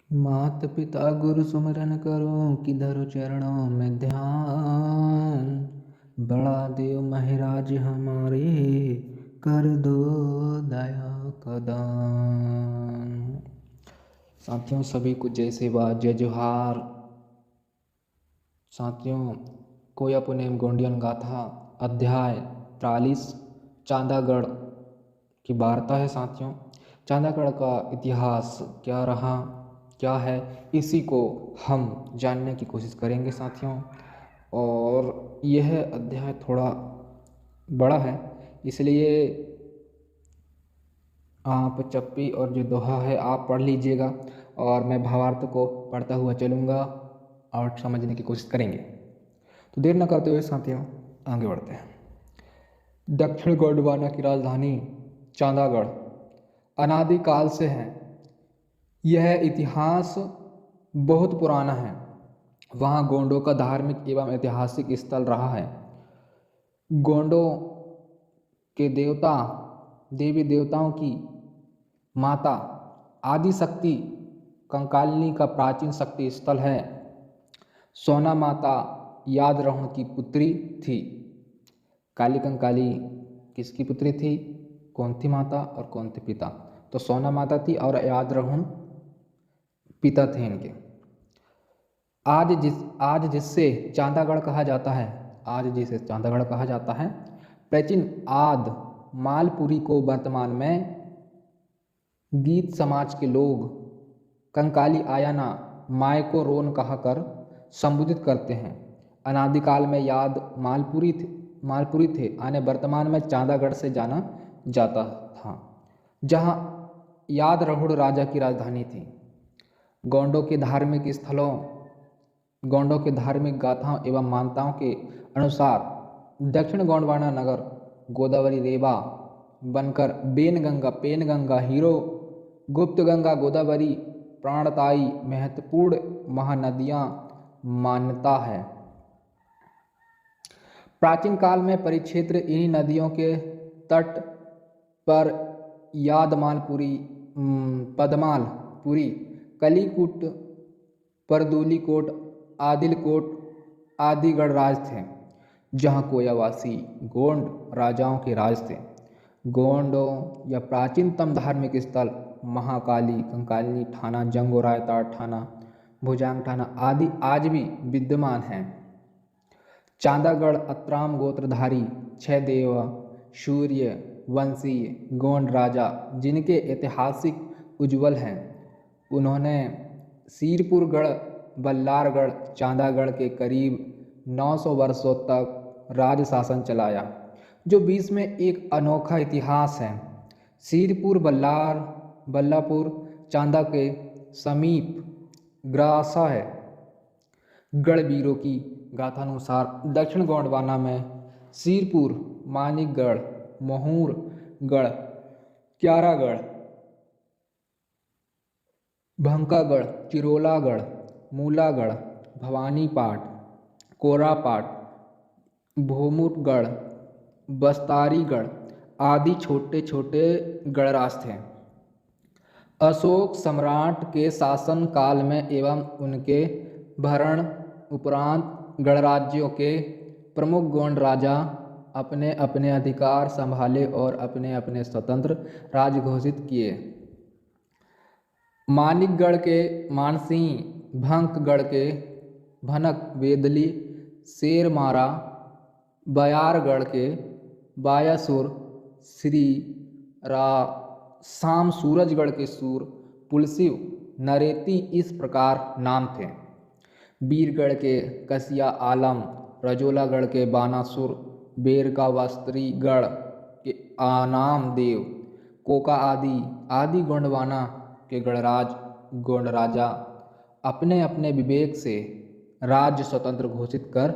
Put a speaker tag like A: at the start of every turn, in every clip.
A: मात पिता गुरु सुमिरन करो किधर चरणों में ध्यान। बड़ा देव महराज हमारे कर दो दया का दान। साथियों सभी को जय सेवा जय जोहार। साथियों कोया पुनेम गोंडियन गाथा अध्याय 43 चांदागढ़ की वार्ता है। साथियों चांदागढ़ का इतिहास क्या रहा क्या है इसी को हम जानने की कोशिश करेंगे साथियों। और यह अध्याय थोड़ा बड़ा है इसलिए आप चप्पी और जो दोहा है आप पढ़ लीजिएगा और मैं भावार्थ को पढ़ता हुआ चलूँगा और समझने की कोशिश करेंगे। तो देर न करते हुए साथियों आगे बढ़ते हैं। दक्षिण गोंडवाना की राजधानी चांदागढ़ अनादिकाल से है। यह इतिहास बहुत पुराना है। वहाँ गोंडों का धार्मिक एवं ऐतिहासिक स्थल रहा है। गोंडों के देवता देवी देवताओं की माता आदि शक्ति कंकालिनी का प्राचीन शक्ति स्थल है। सोना माता यादरहुण की पुत्री थी। काली कंकाली किसकी पुत्री थी, कौन थी माता और कौन थे पिता? तो सोना माता थी और यादरहुण पिता थे इनके। आज जिससे चांदागढ़ कहा जाता है, प्राचीन आद मालपुरी को वर्तमान में गीत समाज के लोग कंकाली आयाना मायको रोन कहकर संबोधित करते हैं। अनादिकाल में याद मालपुरी थे आने वर्तमान में चांदागढ़ से जाना जाता था, जहाँ यादरहुण राजा की राजधानी थी। गोंडों के धार्मिक गाथाओं एवं मान्यताओं के अनुसार दक्षिण गोंडवाना नगर गोदावरी रेवा बनकर पेनगंगा हीरो गुप्त गंगा गोदावरी प्राणदायी महत्वपूर्ण महानदियां मान्यता है। प्राचीन काल में परिक्षेत्र इन्हीं नदियों के तट पर यादमालपुरी, पदमालपुरी, कलीकुट, परदूलीकोट, आदिलकोट आदि गणराज थे, जहाँ कोयावासी गोंड राजाओं के राज थे। गोंडों या प्राचीनतम धार्मिक स्थल महाकाली, कंकालिनी ठाना, जंगो रायताड़ ठाना, भुजांग ठाना आदि आज भी विद्यमान हैं। चांदागढ़ अत्राम गोत्रधारी 6 देव सूर्य वंशीय गोंड राजा जिनके ऐतिहासिक उज्ज्वल हैं। उन्होंने सीरपुरगढ़, बल्लारगढ़, चांदागढ़ के करीब 900 वर्षों तक राज शासन चलाया, जो बीच में एक अनोखा इतिहास है। सीरपुर बल्लापुर चांदा के समीप ग्रासा है। गढ़वीरों की गाथानुसार दक्षिण गोंडवाना में सीरपुर, मानिकगढ़, महूरगढ़, क्यारागढ़, भंकागढ़, चिरोलागढ़, मूलागढ़, भवानीपाट, कोरापाट, भोमुरगढ़, बस्तारीगढ़ आदि छोटे छोटे गणराज थे। अशोक सम्राट के शासन काल में एवं उनके भरण उपरांत गणराज्यों के प्रमुख गोंड राजा अपने अपने अधिकार संभाले और अपने अपने स्वतंत्र राज्य घोषित किए। मानिकगढ़ के मानसिंह, भंकगढ़ के भनक, वेदली, शेरमारा, बयारगढ़ के बायासुर, श्री शाम, सूरजगढ़ के सूर, पुलसिव, नरेती इस प्रकार नाम थे। बीरगढ़ के कसिया आलम, रजोलागढ़ के बानासुर, बेरकावस्त्रीगढ़ के आनाम देव, कोका आदि गोंडवाना के गोंड राजा अपने अपने विवेक से राज्य स्वतंत्र घोषित कर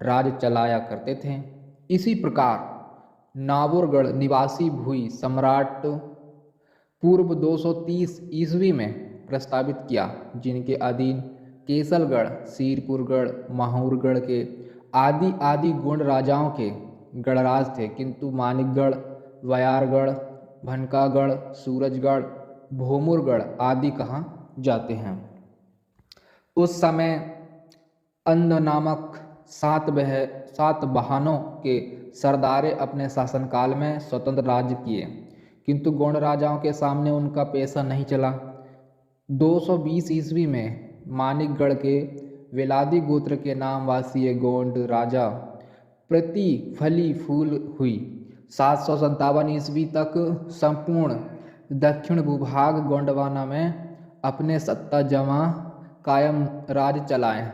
A: राज्य चलाया करते थे। इसी प्रकार नागौरगढ़ निवासी भुई सम्राट पूर्व 230 ईस्वी में प्रस्तावित किया, जिनके अधीन केसलगढ़, सीरपुरगढ़, माहूरगढ़ के आदि गोंड राजाओं के गणराज थे, किंतु मानिकगढ़, बयारगढ़, भनकागढ़, सूरजगढ़, भोमुरगढ़ आदि कहाँ जाते हैं। उस समय अंध नामक सात बहानों के सरदारे अपने शासनकाल में स्वतंत्र राज्य किए, किंतु गोंड राजाओं के सामने उनका पैसा नहीं चला। 220 ईस्वी में मानिकगढ़ के वेलादी गोत्र के नाम वासी गोंड राजा प्रतिफली फूल हुई। 757 ईस्वी तक संपूर्ण दक्षिण भूभाग गोंडवाना में अपने सत्ता जमा कायम राज चलाए।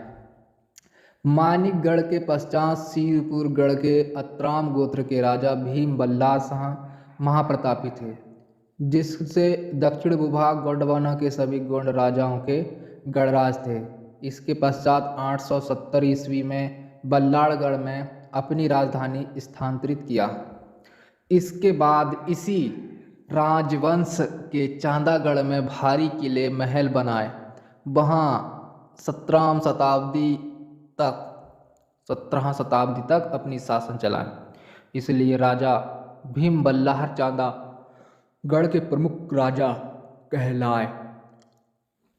A: मानिकगढ़ के पश्चात सीरपुरगढ़ के अत्राम गोत्र के राजा भीम बल्लार शाह महाप्रतापी थे, जिससे दक्षिण भूभाग गोंडवाना के सभी गोंड राजाओं के गणराज थे। इसके पश्चात 870 ईस्वी में बल्लाड़गढ़ में अपनी राजधानी स्थानांतरित किया। इसके बाद इसी राजवंश के चांदागढ़ में भारी किले महल बनाए। वहाँ 17वीं शताब्दी तक अपनी शासन चलाए। इसलिए राजा भीम बल्लार चांदागढ़ के प्रमुख राजा कहलाए।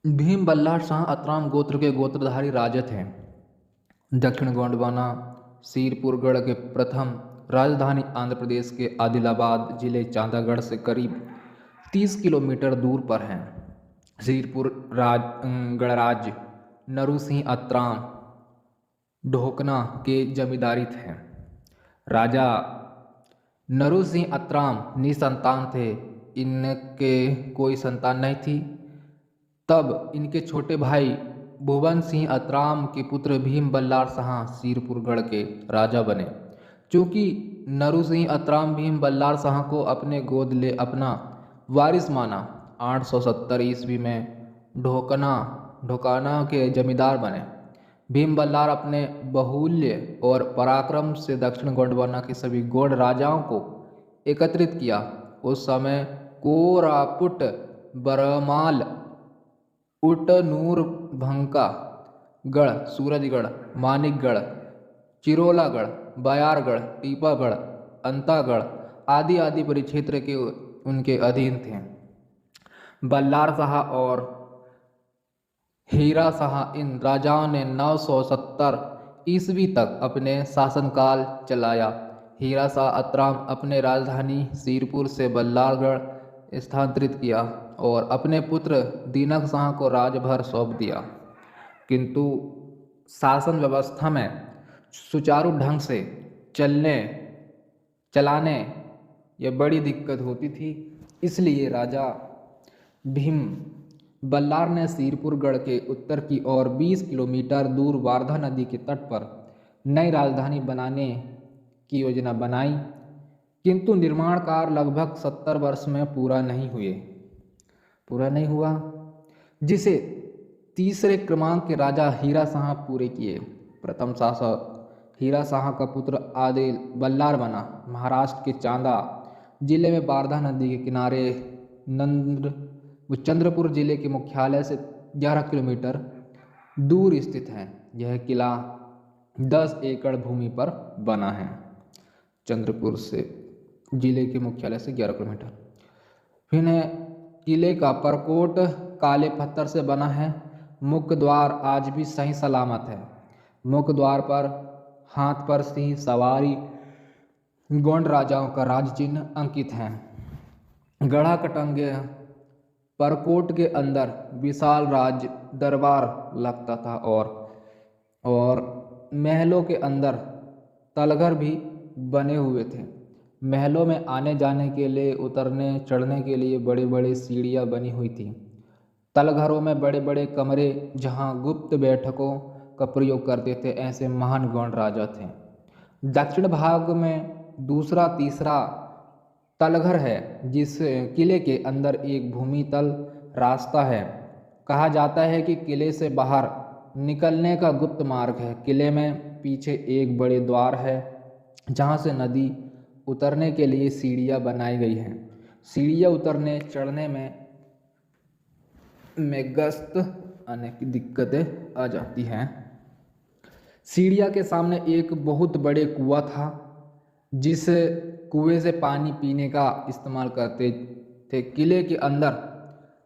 A: भीम बल्लार शाह अत्राम गोत्र के गोत्रधारी राजा थे। दक्षिण गोंडवाना सीरपुरगढ़ के प्रथम राजधानी आंध्र प्रदेश के आदिलाबाद जिले चांदागढ़ से करीब 30 किलोमीटर दूर पर है। सीरपुर गणराज्य नरू सिंह अत्राम ढोकना के जमींदारी थे। राजा नरू सिंह अत्राम निसंतान थे। इनके कोई संतान नहीं थी। तब इनके छोटे भाई भुवन सिंह अत्राम के पुत्र भीम बल्लार शाह सीरपुरगढ़ के राजा बने। चूँकि नरू सिंह अत्राम भीम बल्लार शाह को अपने गोद ले अपना वारिस माना, 870 ईस्वी में ढोकाना के जमींदार बने। भीम बल्लार अपने बाहुल्य और पराक्रम से दक्षिण गोंडवाना के सभी गोंड राजाओं को एकत्रित किया। उस समय कोरापुट, बरमाल, उटनूरभंका गढ़, सूरजगढ़, मानिकगढ़, चिरोलागढ़, बयारगढ़, टीपागढ़, अंतागढ़ आदि परिक्षेत्र के उनके अधीन थे। बल्लार शाह और हीरा शाह इन राजाओं ने 970 ईस्वी तक अपने शासनकाल चलाया। हीरा शाह अत्राम अपने राजधानी सीरपुर से बल्लारगढ़ स्थानांतरित किया और अपने पुत्र दीनक शाह को राजभर सौंप दिया, किंतु शासन व्यवस्था में सुचारू ढंग से चलाने यह बड़ी दिक्कत होती थी। इसलिए राजा भीम बल्लार ने सीरपुरगढ़ के उत्तर की ओर 20 किलोमीटर दूर वारधा नदी के तट पर नई राजधानी बनाने की योजना बनाई, किंतु निर्माण कार्य लगभग 70 वर्ष में पूरा नहीं हुआ, जिसे तीसरे क्रमांक के राजा हीरा शाह पूरे किए। प्रथम शासक हीरा शाह का पुत्र आदिल बल्लार बना। महाराष्ट्र के चांदा जिले में वारधा नदी के किनारे चंद्रपुर जिले के मुख्यालय से 11 किलोमीटर दूर स्थित है। यह किला 10 एकड़ भूमि पर बना है। चंद्रपुर से जिले के मुख्यालय से 11 किलोमीटर। फिर किले का परकोट काले पत्थर से बना है। मुख्य द्वार आज भी सही सलामत है। मुख्य द्वार पर हाथ पर सिंह सवारी गोंड राजाओं का राज चिन्ह अंकित है। गढ़ा कटंगे परकोट के अंदर विशाल राज दरबार लगता था और महलों के अंदर तलघर भी बने हुए थे। महलों में आने जाने के लिए, उतरने चढ़ने के लिए बड़े बड़े सीढ़ियाँ बनी हुई थी। तलघरों में बड़े बड़े कमरे जहाँ गुप्त बैठकों का प्रयोग करते थे, ऐसे महान गोंड राजा थे। दक्षिण भाग में दूसरा तीसरा तलघर है, जिस किले के अंदर एक भूमितल रास्ता है। कहा जाता है कि किले से बाहर निकलने का गुप्त मार्ग है। किले में पीछे एक बड़े द्वार है, जहाँ से नदी उतरने के लिए सीढ़ियाँ बनाई गई हैं। सीढ़ियाँ उतरने चढ़ने में गश्त आने की दिक्कतें आ जाती हैं। सीढ़ियाँ के सामने एक बहुत बड़े कुआं था, जिस कुएं से पानी पीने का इस्तेमाल करते थे। किले के अंदर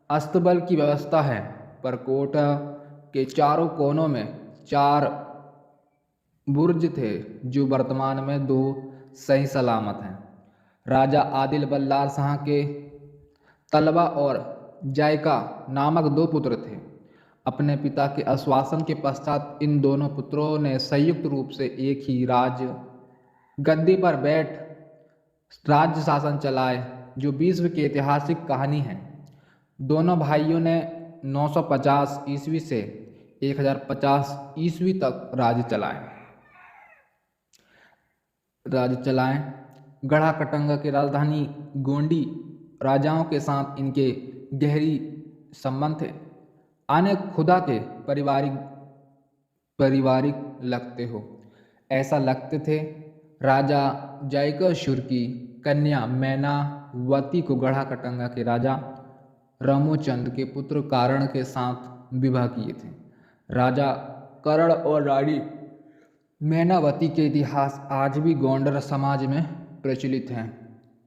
A: अस्तबल की व्यवस्था है। परकोट के चारों कोनों में 4 बुर्ज थे जो वर्तमान में 2 सही सलामत हैं। राजा आदिल बल्लार शाह के तलवा और जायका नामक 2 पुत्र थे। अपने पिता के आश्वासन के पश्चात इन दोनों पुत्रों ने संयुक्त रूप से एक ही राज गद्दी पर बैठ राज्य शासन चलाए, जो विश्व की ऐतिहासिक कहानी है। दोनों भाइयों ने 950 ईस्वी से 1050 ईस्वी तक राज्य चलाएं। गढ़ा कटंगा की राजधानी गोंडी राजाओं के साथ इनके गहरी संबंध थे। आने खुदा के पारिवारिक लगते हो, ऐसा लगते थे। राजा जायकाशुर की कन्या मैनावती को गढ़ा कटंगा के राजा रामोचंद के पुत्र कारण के साथ विवाह किए थे। राजा करण और रानी मैनावती के इतिहास आज भी गोंडर समाज में प्रचलित हैं।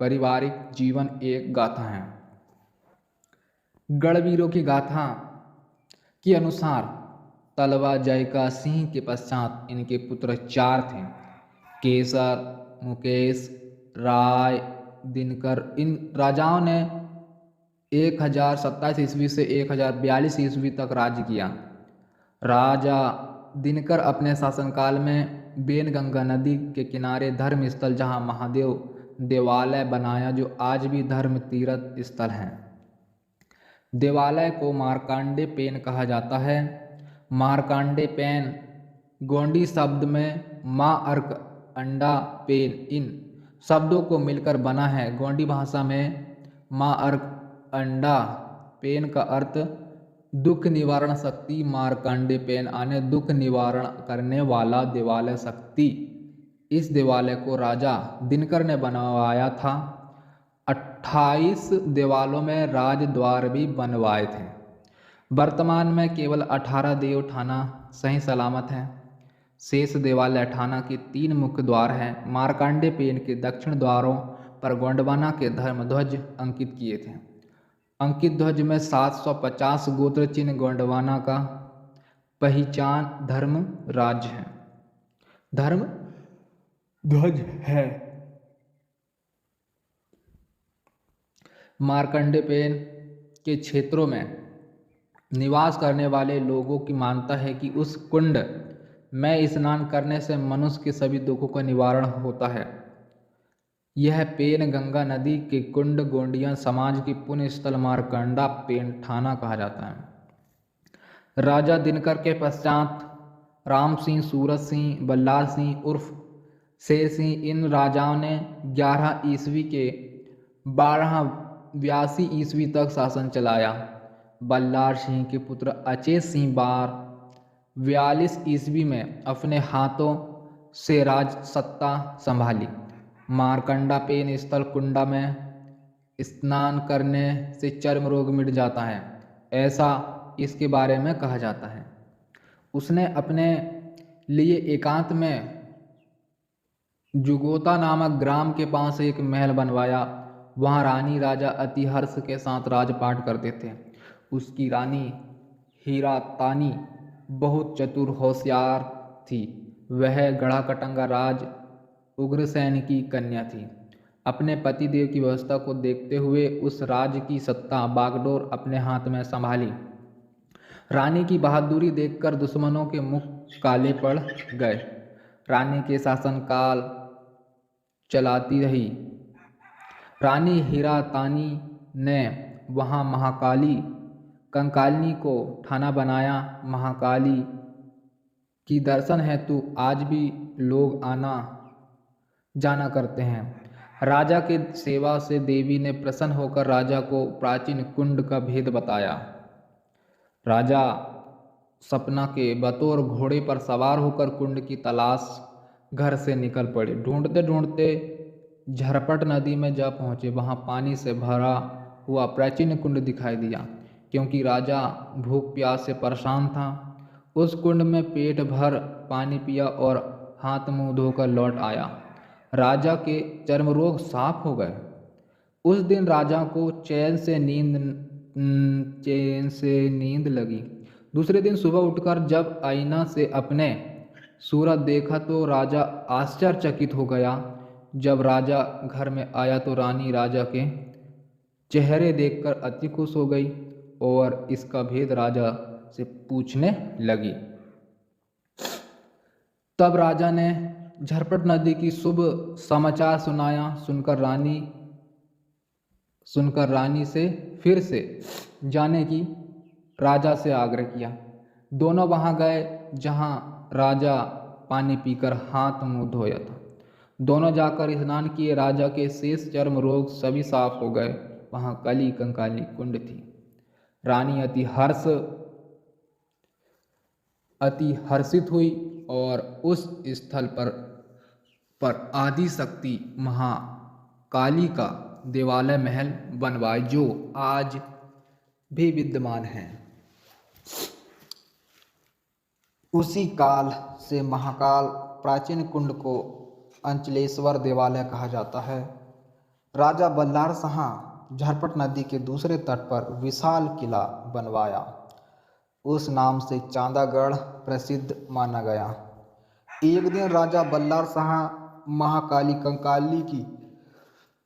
A: पारिवारिक जीवन एक गाथा है। गढ़वीरों की गाथा के अनुसार तलवा जायका सिंह के पश्चात इनके पुत्र 4 थे, केसर, मुकेश, राय, दिनकर। इन राजाओं ने 1027 ईस्वी से 1042 ईस्वी तक राज्य किया। राजा दिनकर अपने शासनकाल में बेनगंगा नदी के किनारे धर्म स्थल जहाँ महादेव देवालय बनाया, जो आज भी धर्म तीर्थ स्थल है। देवालय को मार्कांडे पेन कहा जाता है। मार्कांडे पेन गोंडी शब्द में माँ अर्क अंडा पेन इन शब्दों को मिलकर बना है। गोंडी भाषा में माँ अर्क अंडा पेन का अर्थ दुख निवारण शक्ति, मार्कांडे पेन आने दुख निवारण करने वाला देवालय शक्ति। इस देवालय को राजा दिनकर ने बनवाया था। 28 देवालों में राजद्वार भी बनवाए थे। वर्तमान में केवल 18 देव ठाना सही सलामत हैं। शेष देवालय ठाना के 3 मुख्य द्वार हैं। मार्कांडे पेन के दक्षिण द्वारों पर गोंडवाना के धर्मध्वज अंकित किए थे। अंकित ध्वज में 750 गोत्र चिन्ह गोंडवाना का पहचान धर्म राज्य है, धर्म ध्वज है। मार्कंडे पेन के क्षेत्रों में निवास करने वाले लोगों की मानता है कि उस कुंड में स्नान करने से मनुष्य के सभी दुखों का निवारण होता है। यह पेन गंगा नदी के कुंड गोंडिया समाज की पुण्य स्थल मार्कंडा पेन ठाना कहा जाता है। राजा दिनकर के पश्चात राम सिंह, सूरत सिंह, बल्लार सिंह उर्फ शेर सिंह, इन राजाओं ने 11 ईस्वी के 1282 ईस्वी तक शासन चलाया। बल्लार सिंह के पुत्र अचेत सिंह 42 ईस्वी में अपने हाथों से राज सत्ता संभाली। मार्कंडा पेन स्थल कुंडा में स्नान करने से चर्म रोग मिट जाता है, ऐसा इसके बारे में कहा जाता है। उसने अपने लिए एकांत में जुगोता नामक ग्राम के पास एक महल बनवाया। वहाँ रानी राजा अतिहर्ष के साथ राजपाट करते थे। उसकी रानी हीरातानी बहुत चतुर होशियार थी। वह गढ़ा कटंगा राज उग्रसेन की कन्या थी। अपने पतिदेव की व्यवस्था को देखते हुए उस राज्य की सत्ता बागडोर अपने हाथ में संभाली। रानी की बहादुरी देखकर दुश्मनों के मुख काले पड़ गए। रानी के शासनकाल चलाती रही। रानी हीरातानी ने वहाँ महाकाली कंकालिनी को ठाना बनाया। महाकाली की दर्शन हेतु आज भी लोग आना जाना करते हैं। राजा के सेवा से देवी ने प्रसन्न होकर राजा को प्राचीन कुंड का भेद बताया। राजा सपना के बतौर घोड़े पर सवार होकर कुंड की तलाश घर से निकल पड़े। ढूंढते ढूंढते झरपट नदी में जा पहुँचे। वहाँ पानी से भरा हुआ प्राचीन कुंड दिखाई दिया। क्योंकि राजा भूख प्यास से परेशान था, उस कुंड में पेट भर पानी पिया और हाथ मुंह धोकर लौट आया। राजा के चर्म रोग साफ हो गए। उस दिन राजा को चैन से नींद चैन से नींद लगी। दूसरे दिन सुबह उठकर जब आईना से अपने सूरत देखा तो राजा आश्चर्यचकित हो गया। जब राजा घर में आया तो रानी राजा के चेहरे देखकर अति खुश हो गई और इसका भेद राजा से पूछने लगी। तब राजा ने झरपट नदी की शुभ समाचार सुनाया। सुनकर रानी से फिर से जाने की राजा से आग्रह किया। दोनों वहां गए जहां राजा पानी पीकर हाथ मुंह धोया था। दोनों जाकर स्नान किए। राजा के शेष चर्म रोग सभी साफ हो गए। वहां कली कंकाली कुंड थी। रानी अति हर्षित हुई और उस स्थल पर आदि शक्ति महाकाली का देवालय महल बनवाए जो आज भी विद्यमान है। उसी काल से महाकाल प्राचीन कुंड को अंचलेश्वर देवालय कहा जाता है। राजा बल्लार शाह झरपट नदी के दूसरे तट पर विशाल किला बनवाया। उस नाम से चांदागढ़ प्रसिद्ध माना गया। एक दिन राजा बल्लार शाह महाकाली कंकाली की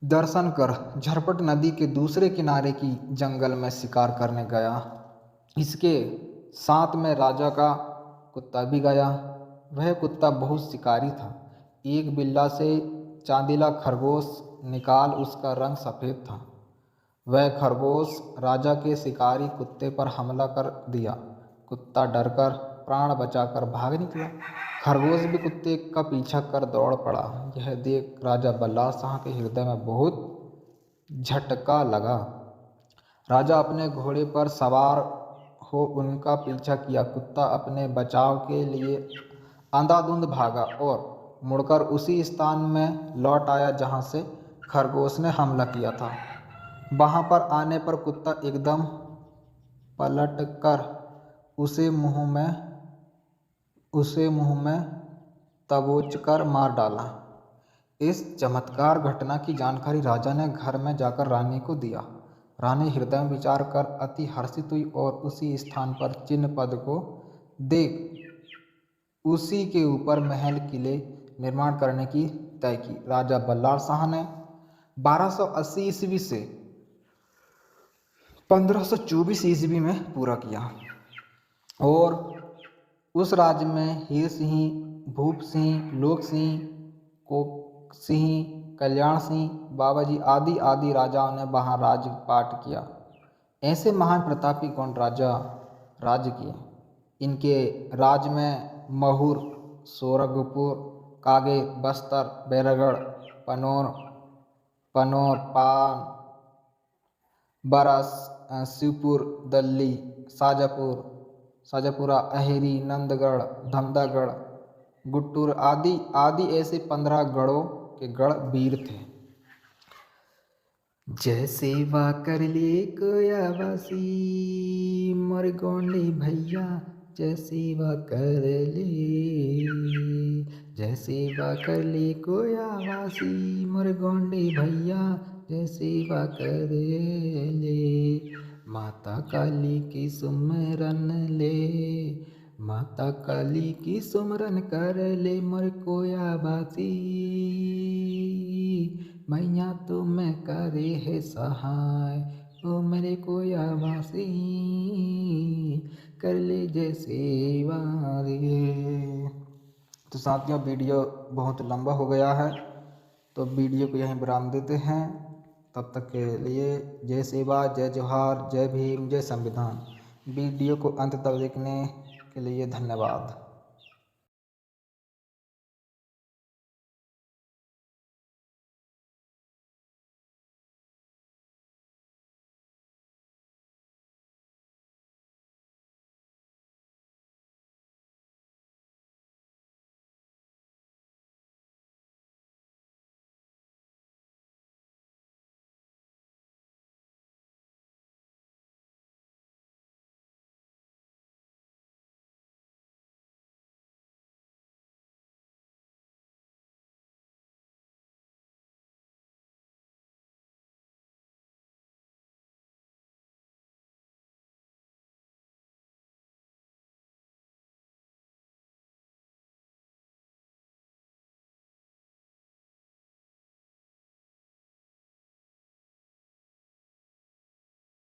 A: दर्शन कर झरपट नदी के दूसरे किनारे की जंगल में शिकार करने गया। इसके साथ में राजा का कुत्ता भी गया। वह कुत्ता बहुत शिकारी था। एक बिल्ला से चांदीला खरगोश निकाल उसका रंग सफ़ेद था। वह खरगोश राजा के शिकारी कुत्ते पर हमला कर दिया। कुत्ता डरकर प्राण बचाकर भाग निकला। खरगोश भी कुत्ते का पीछा कर दौड़ पड़ा। यह देख राजा बल्लार शाह के हृदय में बहुत झटका लगा। राजा अपने घोड़े पर सवार हो उनका पीछा किया। कुत्ता अपने बचाव के लिए अंधाधुंध भागा और मुड़कर उसी स्थान में लौट आया जहां से खरगोश ने हमला किया था। वहां पर आने पर कुत्ता एकदम पलटकर उसे मुंह में दबोचकर मार डाला। इस चमत्कार घटना की जानकारी राजा ने घर में जाकर रानी को दिया। रानी हृदय में विचार कर अति हर्षित हुई और उसी स्थान पर चिन्ह पद को देख उसी के ऊपर महल किले निर्माण करने की तय की। राजा बल्लार शाह ने 1280 ईस्वी से 1524 ईस्वी में पूरा किया और उस राज्य में हीर सिंह, भूप सिंह, लोक सिंह, कोक सिंह, कल्याण सिंह, बाबाजी आदि राजाओं ने वहाँ राजपाट किया। ऐसे महान प्रतापी गौंड राजा राज्य किए। इनके राज में महूर, सोरगपुर, कागे, बस्तर, बैरगढ़, पनोर, पान, बरस, शिवपुर, दल्ली, साजापुरा, अहेरी, नंदगढ़, धमदागढ़, गुट्टूर आदि ऐसे 15 गढ़ों के गढ़ वीर थे। जय सेवा कर ले कोयावासी मोर गोंडी भैया, जय सेवा कर ले। जय सेवा कर ले कोयावासी मोर गोंडी भैया, जय सेवा कर ले। माता काली की सुमरन ले, माता काली की सुमरन कर ले मोर कोयावासी। मैया तुम्हें करे है सहाय ओ मेरे कोयावासी, कर ले जय सेवा रे। तो साथियों वीडियो बहुत लंबा हो गया है तो वीडियो को यहीं विराम देते हैं। तब तक के लिए जय सेवा, जय जोहार, जय भीम, जय संविधान। वीडियो को अंत तक देखने के लिए धन्यवाद।